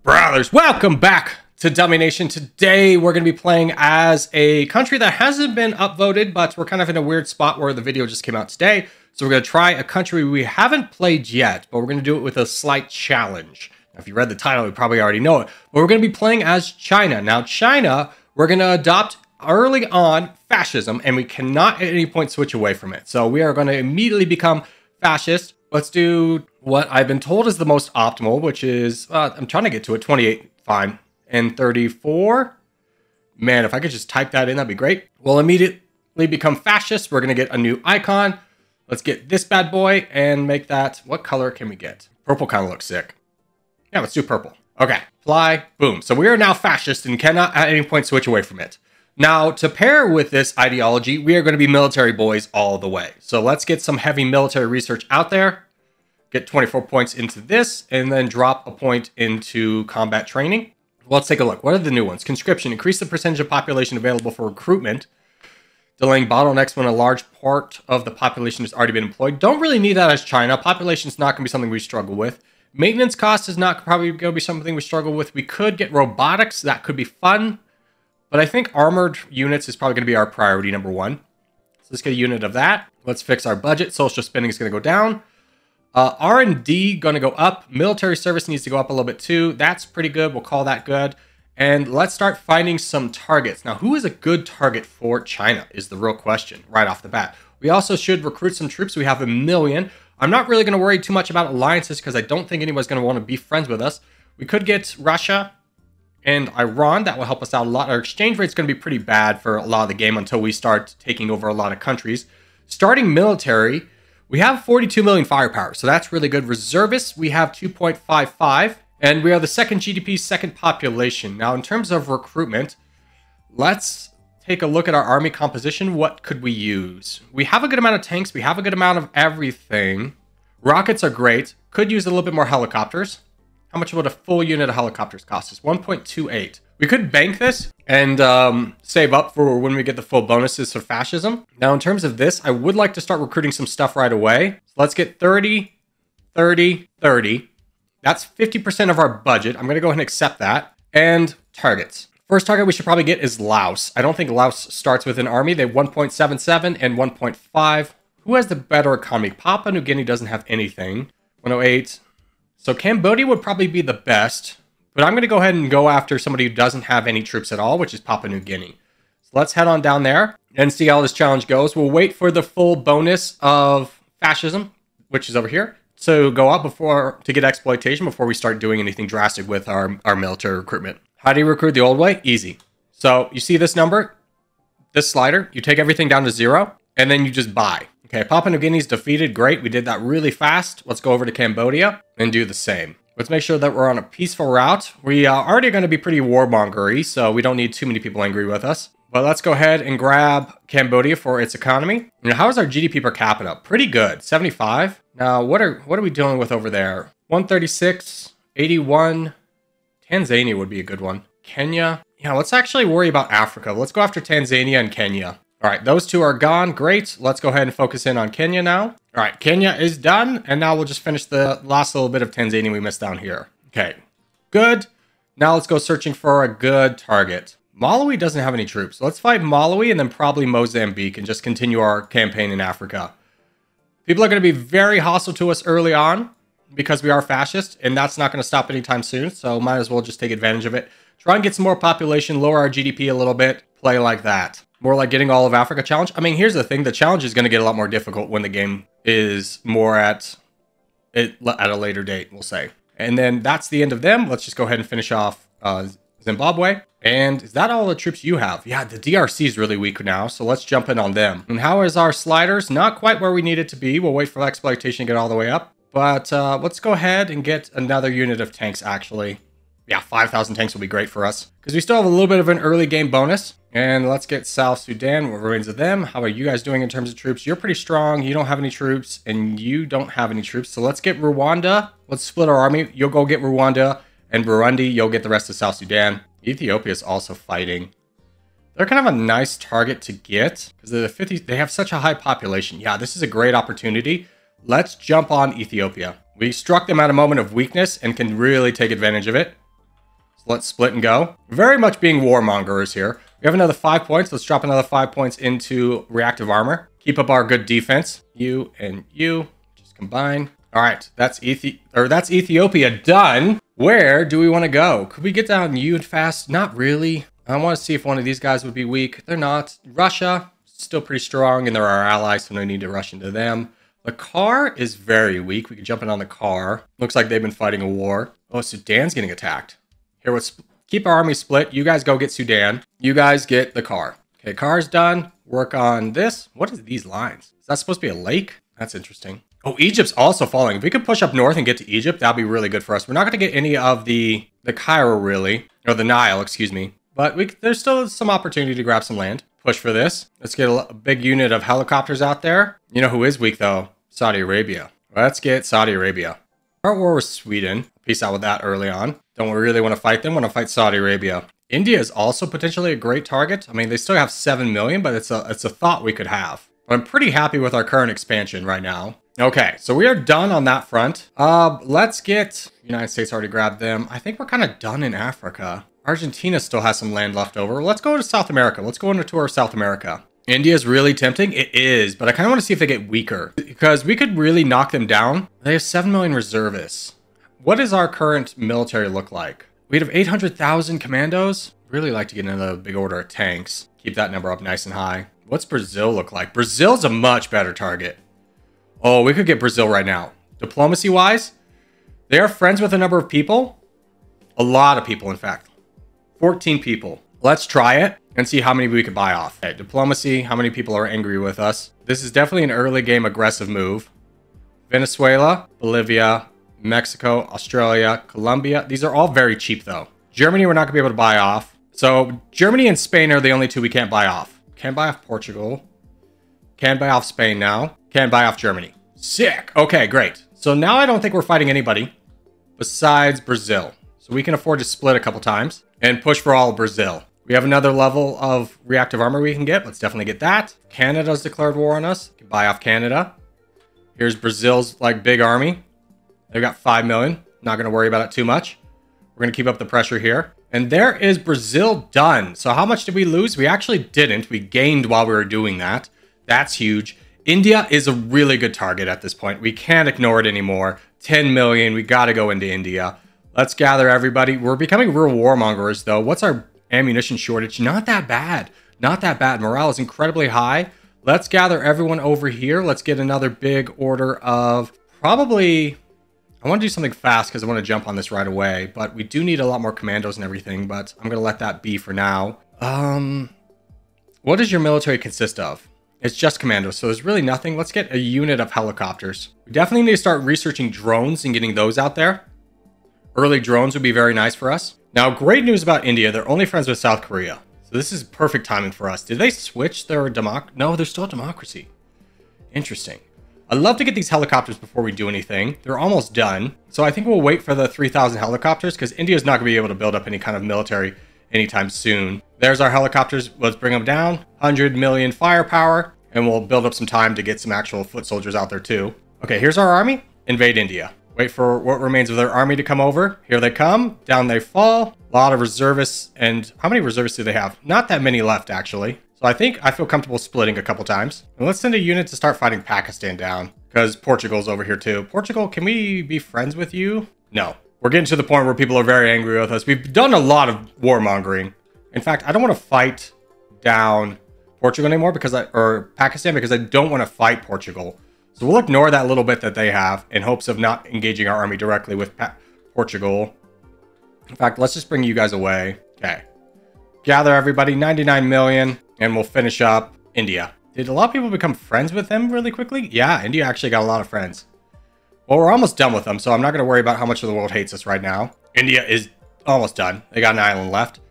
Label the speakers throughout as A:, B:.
A: Brothers, welcome back to DummyNation. Today we're going to be playing as a country that hasn't been upvoted, but we're kind of in a weird spot where the video just came out today. So we're going to try a country we haven't played yet, but we're going to do it with a slight challenge. Now, if you read the title, you probably already know it. But we're going to be playing as China. Now, China, we're going to adopt early on fascism, and we cannot at any point switch away from it. So we are going to immediately become fascist. Let's do what I've been told is the most optimal, which is, I'm trying to get to it, 28, fine, and 34. Man, if I could just type that in, that'd be great. We'll immediately become fascist. We're going to get a new icon. Let's get this bad boy and make that, what color can we get? Purple kind of looks sick. Yeah, let's do purple. Okay, fly, boom. So we are now fascist and cannot at any point switch away from it. Now, to pair with this ideology, we are going to be military boys all the way. So let's get some heavy military research out there. Get 24 points into this, and then drop a point into combat training. Well, let's take a look. What are the new ones? Conscription. Increase the percentage of population available for recruitment. Delaying bottlenecks when a large part of the population has already been employed. Don't really need that as China. Population is not going to be something we struggle with. Maintenance cost is not probably going to be something we struggle with. We could get robotics. That could be fun. But I think armored units is probably going to be our priority number one. So let's get a unit of that. Let's fix our budget. Social spending is going to go down. R&D going to go up. Military service needs to go up a little bit too. That's pretty good. We'll call that good. And let's start finding some targets. Now, who is a good target for China is the real question right off the bat. We also should recruit some troops. We have 1 million. I'm not really going to worry too much about alliances because I don't think anyone's going to want to be friends with us. We could get Russia and Iran. That will help us out a lot. Our exchange rate is going to be pretty bad for a lot of the game until we start taking over a lot of countries. Starting military, we have 42 million firepower, so that's really good. Reservists, we have 2.55, and we are the second GDP, second population. Now, in terms of recruitment, let's take a look at our army composition. What could we use? We have a good amount of tanks. We have a good amount of everything. Rockets are great. Could use a little bit more helicopters. How much would a full unit of helicopters cost us? 1.28. We could bank this and save up for when we get the full bonuses for fascism. Now, in terms of this, I would like to start recruiting some stuff right away. So let's get 30, 30, 30. That's 50% of our budget. I'm going to go ahead and accept that. And targets. First target we should probably get is Laos. I don't think Laos starts with an army. They have 1.77 and 1.5. Who has the better economy? Papua New Guinea doesn't have anything. 108. So Cambodia would probably be the best. But I'm going to go ahead and go after somebody who doesn't have any troops at all, which is Papua New Guinea. So let's head on down there and see how this challenge goes. We'll wait for the full bonus of fascism, which is over here, to go up to get exploitation before we start doing anything drastic with our military recruitment. How do you recruit the old way? Easy. So you see this number, this slider, you take everything down to 0, and then you just buy. Okay, Papua New Guinea's defeated. Great, we did that really fast. Let's go over to Cambodia and do the same. Let's make sure that we're on a peaceful route. We are already going to be pretty warmongery, so we don't need too many people angry with us. But let's go ahead and grab Cambodia for its economy. Now, how is our GDP per capita? Pretty good, 75. Now, what are we dealing with over there? 136, 81. Tanzania would be a good one. Kenya. Yeah, let's actually worry about Africa. Let's go after Tanzania and Kenya. All right, those two are gone. Great. Let's go ahead and focus in on Kenya now. All right, Kenya is done. And now we'll just finish the last little bit of Tanzania we missed down here. Okay, good. Now let's go searching for a good target. Malawi doesn't have any troops. Let's fight Malawi and then probably Mozambique and just continue our campaign in Africa. People are going to be very hostile to us early on because we are fascist, and that's not going to stop anytime soon. So might as well just take advantage of it. Try and get some more population, lower our GDP a little bit, play like that. More like getting all of Africa challenge. I mean, here's the thing. The challenge is going to get a lot more difficult when the game is more at a later date, we'll say. And then that's the end of them. Let's just go ahead and finish off Zimbabwe. And is that all the troops you have? Yeah, the DRC is really weak now, so let's jump in on them. And how is our sliders? Not quite where we need it to be. We'll wait for exploitation to get all the way up. But let's go ahead and get another unit of tanks, actually. Yeah, 5,000 tanks will be great for us. Because we still have a little bit of an early game bonus. And let's get South Sudan. What remains of them? How are you guys doing in terms of troops? You're pretty strong. You don't have any troops. And you don't have any troops. So let's get Rwanda. Let's split our army. You'll go get Rwanda. And Burundi, you'll get the rest of South Sudan. Ethiopia is also fighting. They're kind of a nice target to get. Because they have such a high population. Yeah, this is a great opportunity. Let's jump on Ethiopia. We struck them at a moment of weakness and can really take advantage of it. So let's split and go. Very much being warmongers here. We have another 5 points. Let's drop another 5 points into reactive armor. Keep up our good defense. You and you just combine. All right, that's Ethiopia done. Where do we want to go? Could we get down you fast? Not really. I want to see if one of these guys would be weak. They're not. Russia, still pretty strong, and they're our allies, so no need to rush into them. The car is very weak. We could jump in on the car. Looks like they've been fighting a war. Oh, Sudan's getting attacked. Here, let's keep our army split. You guys go get Sudan. You guys get the car. Okay, car's done. Work on this. What is these lines? Is that supposed to be a lake? That's interesting. Oh, Egypt's also falling. If we could push up north and get to Egypt, that'd be really good for us. We're not going to get any of the Cairo, really. Or the Nile, excuse me. But there's still some opportunity to grab some land. Push for this. Let's get a big unit of helicopters out there. You know who is weak, though? Saudi Arabia. Let's get Saudi Arabia. Our war with Sweden. Peace out with that early on. Don't we really want to fight them? Want to fight Saudi Arabia. India is also potentially a great target. I mean, they still have 7 million, but it's a thought we could have. But I'm pretty happy with our current expansion right now. Okay, so we are done on that front. Let's get... United States already grabbed them. I think we're kind of done in Africa. Argentina still has some land left over. Let's go to South America. Let's go on a tour of South America. India is really tempting. It is, but I kind of want to see if they get weaker. Because we could really knock them down. They have 7 million reservists. What does our current military look like? We have 800,000 commandos. Really like to get another big order of tanks. Keep that number up nice and high. What's Brazil look like? Brazil's a much better target. Oh, we could get Brazil right now. Diplomacy-wise, they are friends with a number of people. A lot of people, in fact. 14 people. Let's try it and see how many we could buy off. Okay, diplomacy, how many people are angry with us? This is definitely an early game aggressive move. Venezuela, Bolivia, Mexico, Australia, Colombia. These are all very cheap, though. Germany, we're not going to be able to buy off. So Germany and Spain are the only two we can't buy off. Can't buy off Portugal. Can buy off Spain now. Can buy off Germany. Sick. Okay, great. So now I don't think we're fighting anybody besides Brazil. So we can afford to split a couple times and push for all of Brazil. We have another level of reactive armor we can get. Let's definitely get that. Canada's declared war on us. Can buy off Canada. Here's Brazil's big army. They've got 5 million. Not going to worry about it too much. We're going to keep up the pressure here. And there is Brazil done. So how much did we lose? We actually didn't. We gained while we were doing that. That's huge. India is a really good target at this point. We can't ignore it anymore. 10 million. We got to go into India. Let's gather everybody. We're becoming real warmongers, though. What's our ammunition shortage? Not that bad. Not that bad. Morale is incredibly high. Let's gather everyone over here. Let's get another big order of probably... I want to do something fast because I want to jump on this right away. But we do need a lot more commandos and everything. But I'm going to let that be for now. What does your military consist of? It's just commandos, so there's really nothing. Let's get a unit of helicopters. We definitely need to start researching drones and getting those out there. Early drones would be very nice for us. Now, great news about India. They're only friends with South Korea. So this is perfect timing for us. Did they switch their democracy? No, they're still a democracy. Interesting. I'd love to get these helicopters before we do anything. They're almost done. So I think we'll wait for the 3,000 helicopters because India's not going to be able to build up any kind of military anytime soon. There's our helicopters. Let's bring them down. 100 million firepower. And we'll build up some time to get some actual foot soldiers out there too. Okay, here's our army. Invade India. Wait for what remains of their army to come over. Here they come. Down they fall. A lot of reservists. And how many reservists do they have? Not that many left, actually. So I think I feel comfortable splitting a couple times. And let's send a unit to start fighting Pakistan down. Because Portugal's over here too. Portugal, can we be friends with you? No. We're getting to the point where people are very angry with us. We've done a lot of warmongering. In fact, I don't want to fight down Portugal anymore or Pakistan because I don't want to fight Portugal. So we'll ignore that little bit that they have in hopes of not engaging our army directly with Portugal. In fact, let's just bring you guys away. Okay. Gather everybody, 99 million, and we'll finish up India. Did a lot of people become friends with them really quickly? Yeah, India actually got a lot of friends. Well, we're almost done with them, so I'm not going to worry about how much of the world hates us right now. India is almost done. They got an island left.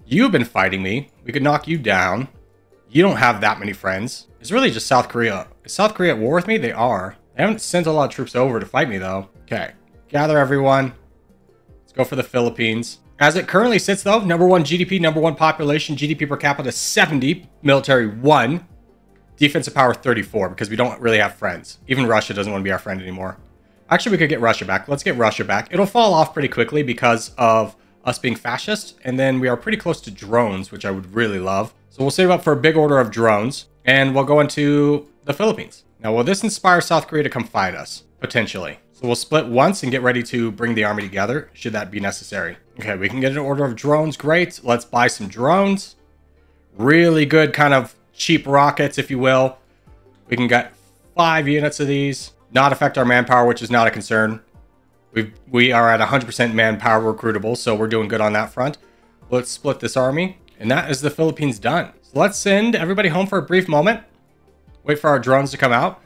A: You've been fighting me. We could knock you down. You don't have that many friends. It's really just South Korea. Is South Korea at war with me? They are. They haven't sent a lot of troops over to fight me, though. Okay. Gather everyone. Let's go for the Philippines. As it currently sits, though, #1 GDP, #1 population, GDP per capita 70, military 1, defensive power 34, because we don't really have friends. Even Russia doesn't want to be our friend anymore. Actually, we could get Russia back. Let's get Russia back. It'll fall off pretty quickly because of us being fascist. And then we are pretty close to drones, which I would really love. So we'll save up for a big order of drones, and we'll go into the Philippines. Now, will this inspire South Korea to come fight us? Potentially. So we'll split once and get ready to bring the army together, should that be necessary. Okay, we can get an order of drones. Great. Let's buy some drones. Really good kind of cheap rockets, if you will. We can get 5 units of these. Not affect our manpower, which is not a concern. We are at 100% manpower recruitable, so we're doing good on that front. Let's split this army. And that is the Philippines done. So let's send everybody home for a brief moment. Wait for our drones to come out.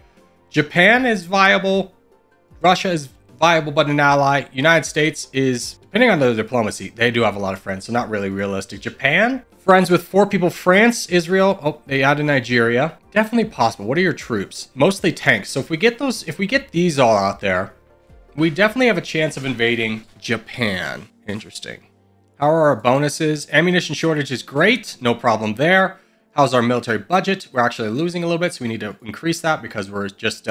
A: Japan is viable. Russia is viable, but an ally. United States is, depending on the diplomacy, they do have a lot of friends, so not really realistic. Japan, friends with 4 people. France, Israel, oh, they added Nigeria. Definitely possible. What are your troops? Mostly tanks. So if we get these all out there, we definitely have a chance of invading Japan. Interesting. How are our bonuses? Ammunition shortage is great. No problem there. How's our military budget? We're actually losing a little bit, so we need to increase that because we're just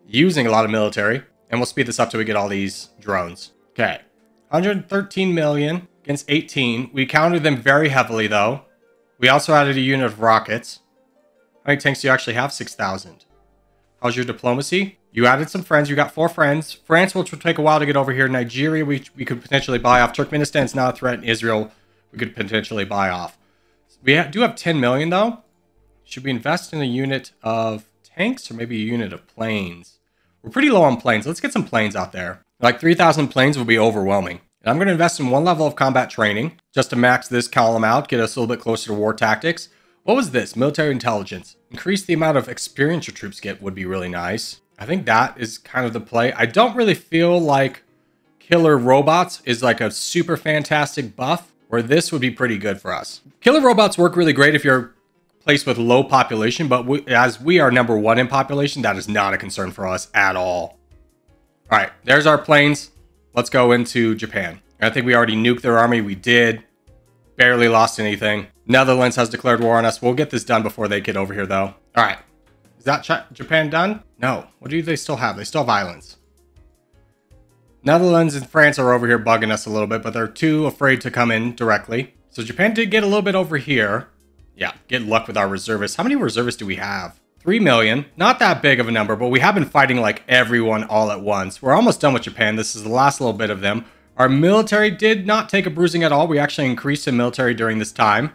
A: using a lot of military. And we'll speed this up till we get all these drones. Okay. 113 million against 18. We countered them very heavily, though. We also added a unit of rockets. How many tanks do you actually have? 6,000. How's your diplomacy? You added some friends. You got 4 friends. France, which will take a while to get over here. Nigeria, we could potentially buy off. Turkmenistan's not a threat. And Israel, we could potentially buy off. We do have 10 million, though. Should we invest in a unit of tanks or maybe a unit of planes? We're pretty low on planes. Let's get some planes out there. Like 3,000 planes would be overwhelming. And I'm going to invest in 1 level of combat training just to max this column out, get us a little bit closer to war tactics. What was this? Military intelligence. Increase the amount of experience your troops get would be really nice. I think that is kind of the play. I don't really feel like killer robots is like a super fantastic buff, where this would be pretty good for us. Killer robots work really great if you're placed with low population, but as we are number 1 in population, that is not a concern for us at all. All right, there's our planes. Let's go into Japan. I think we already nuked their army. We did. Barely lost anything. Netherlands has declared war on us. We'll get this done before they get over here, though. All right. Is that Japan done? No. What do they still have? They still have islands. Netherlands and France are over here bugging us a little bit, but they're too afraid to come in directly. So Japan did get a little bit over here. Yeah, get luck with our reservists. How many reservists do we have? 3 million. Not that big of a number, but we have been fighting like everyone all at once. We're almost done with Japan. This is the last little bit of them. Our military did not take a bruising at all. We actually increased in military during this time.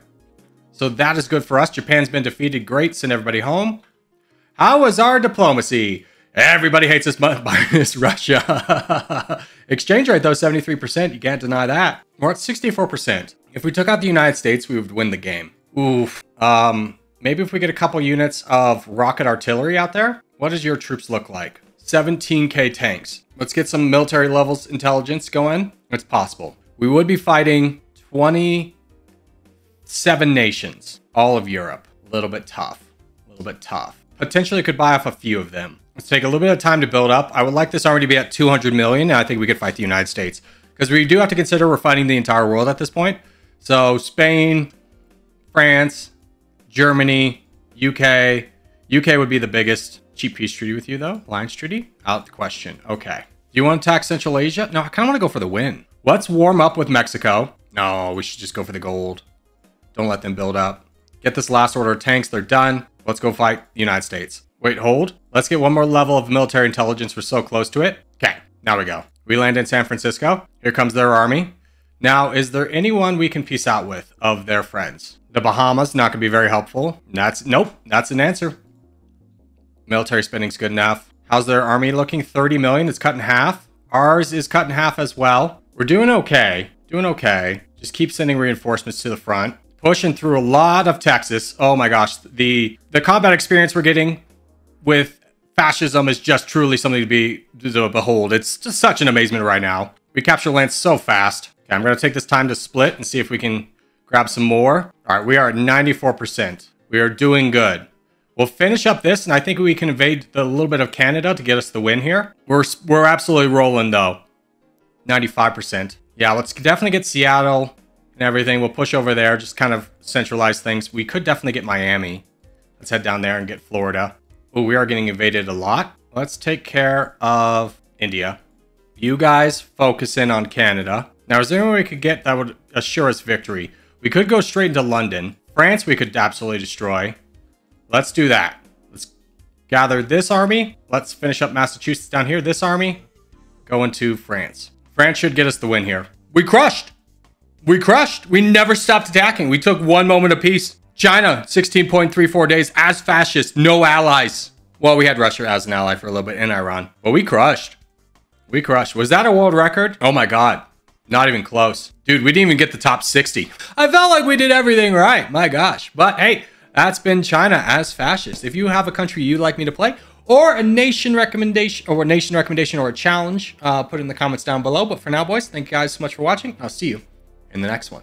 A: So that is good for us. Japan's been defeated. Great. Send everybody home. How is our diplomacy? Everybody hates us minus Russia. Exchange rate, though, 73%. You can't deny that. We're at 64%. If we took out the United States, we would win the game. Oof. Maybe if we get a couple units of rocket artillery out there. What does your troops look like? 17k tanks. Let's get some military levels intelligence going. It's possible. We would be fighting 27 nations. All of Europe. A little bit tough. A little bit tough. Potentially could buy off a few of them. Let's take a little bit of time to build up. I would like this army to be at 200 million. And I think we could fight the United States. Because we do have to consider we're fighting the entire world at this point. So Spain, France, Germany, UK. UK would be the biggest. Cheap peace treaty with you, though. Alliance treaty? Out the question. Okay. Do you want to attack Central Asia? No, I kind of want to go for the win. Let's warm up with Mexico. No, we should just go for the gold. Don't let them build up. Get this last order of tanks. They're done. Let's go fight the United States. Wait, hold. Let's get 1 more level of military intelligence. We're so close to it. Okay, now we go. We land in San Francisco. Here comes their army. Now, is there anyone we can peace out with of their friends? The Bahamas, not going to be very helpful. Nope, that's an answer. Military spending's good enough. How's their army looking? 30 million. It's cut in half. Ours is cut in half as well. We're doing okay. Doing okay. Just keep sending reinforcements to the front. Pushing through a lot of Texas. Oh my gosh. The combat experience we're getting with fascism is just truly something to behold. It's just such an amazement right now. We capture land so fast. Okay, I'm going to take this time to split and see if we can grab some more. All right, we are at 94%. We are doing good. We'll finish up this, and I think we can invade a little bit of Canada to get us the win here. We're absolutely rolling, though. 95%. Yeah, let's definitely get Seattle and everything. We'll push over there, just kind of centralize things. We could definitely get Miami. Let's head down there and get Florida. Oh, we are getting invaded a lot. Let's take care of India. You guys focus in on Canada. Now, is there any way we could get that would assure us victory? We could go straight into London. France, we could absolutely destroy. Let's do that. Let's gather this army. Let's finish up Massachusetts down here. This army. Go into France. France should get us the win here. We crushed. We crushed. We never stopped attacking. We took 1 moment apiece. China, 16.34 days as fascist. No allies. Well, we had Russia as an ally for a little bit in Iran. But we crushed. We crushed. Was that a world record? Oh my God. Not even close. Dude, we didn't even get the top 60. I felt like we did everything right. My gosh. But hey, that's been China as fascist. If you have a country you'd like me to play, or a nation recommendation, or a challenge, put it in the comments down below. But for now, boys, thank you guys so much for watching. I'll see you in the next one.